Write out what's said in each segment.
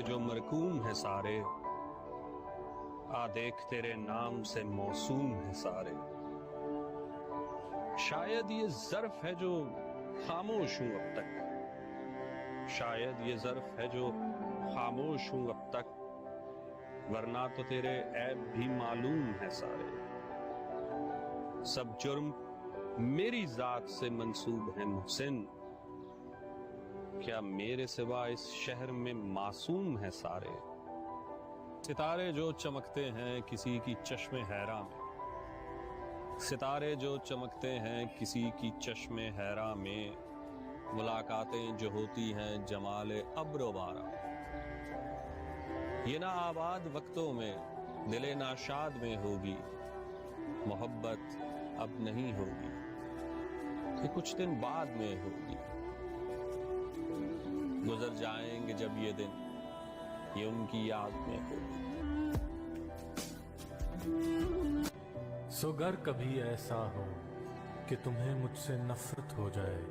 जो मरकूम है सारे, आ देख तेरे नाम से मौसूम है सारे। शायद ये ज़र्फ है जो खामोश हूं अब तक, शायद ये ज़र्फ है जो खामोश हूं अब तक, वरना तो तेरे ऐब भी मालूम है सारे। सब जुर्म मेरी जात से मंसूब है मुहसिन, क्या मेरे सिवा इस शहर में मासूम है सारे। सितारे जो चमकते हैं किसी की चश्मे हैरा में, सितारे जो चमकते हैं किसी की चश्मे हैरा में, मुलाकातें जो होती हैं जमाले अब्रो बारा। ये ना आबाद वक्तों में दिले नाशाद में होगी, मोहब्बत अब नहीं होगी, ये कुछ दिन बाद में होगी। गुजर जाएंगे जब ये दिन, ये उनकी याद में होगी। सो गर कभी ऐसा हो कि तुम्हें मुझसे नफरत हो जाए,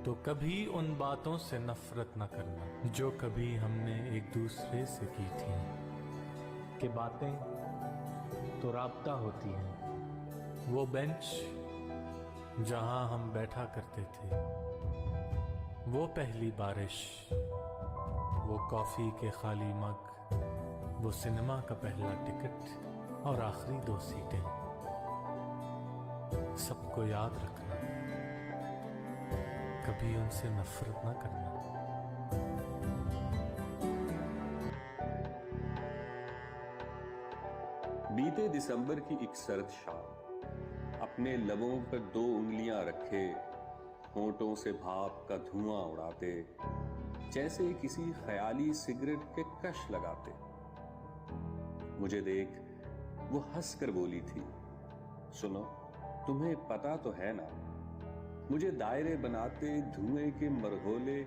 तो कभी उन बातों से नफरत न करना जो कभी हमने एक दूसरे से की थी। कि बातें तो राब्ता होती हैं, वो बेंच जहां हम बैठा करते थे, वो पहली बारिश, वो कॉफी के खाली मग, वो सिनेमा का पहला टिकट और आखिरी 2 सीटें, सबको याद रखना, कभी उनसे नफरत ना करना। बीते दिसंबर की एक सर्द शाम, अपने लबों पर 2 उंगलियां रखे, होंठों से भाप का धुआं उड़ाते, जैसे किसी ख्याली सिगरेट के कश लगाते। मुझे देख वो हंसकर बोली थी, सुनो तुम्हें पता तो है ना, मुझे दायरे बनाते धुएं के मरहोले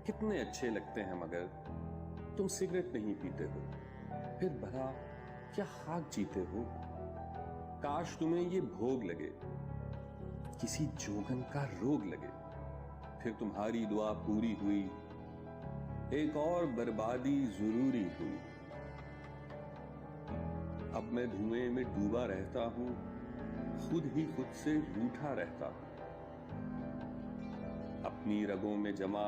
कितने अच्छे लगते हैं, मगर तुम सिगरेट नहीं पीते हो, फिर भला क्या खाक जीते हो। काश तुम्हें ये भोग लगे, किसी जोगन का रोग लगे, फिर तुम्हारी दुआ पूरी हुई, एक और बर्बादी जरूरी हुई। अब मैं धुएं में डूबा रहता हूं, खुद ही खुद से रूठा रहता हूं, अपनी रगों में जमा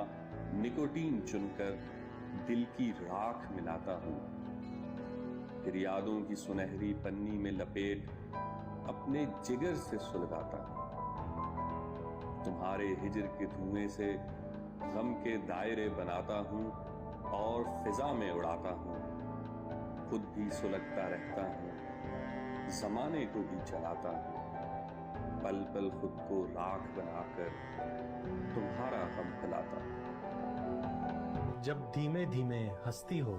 निकोटीन चुनकर दिल की राख मिलाता हूं, फिर यादों की सुनहरी पन्नी में लपेट अपने जिगर से सुलगाता हूं। तुम्हारे हिजर के धुएं से गम के दायरे बनाता हूं और फिजा में उड़ाता हूं, खुद भी सुलगता रहता हूं, जमाने को भी चलाता हूं, पल पल खुद को राख बनाकर तुम्हारा गम फैलाता हूं। जब धीमे धीमे हंसती हो,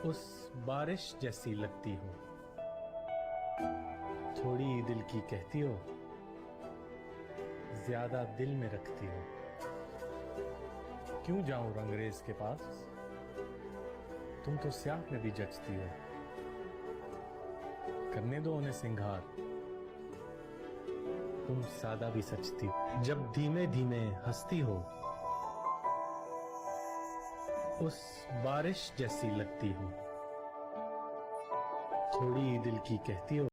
उस बारिश जैसी लगती हो, थोड़ी दिल की कहती हो, ज्यादा दिल में रखती हो। क्यों जाऊं रंगरेज के पास, तुम तो स्याह में भी जचती हो। करने दो उन्हें सिंगार, तुम सादा भी सचती हो। जब धीमे धीमे हंसती हो, उस बारिश जैसी लगती हो, थोड़ी दिल की कहती हो,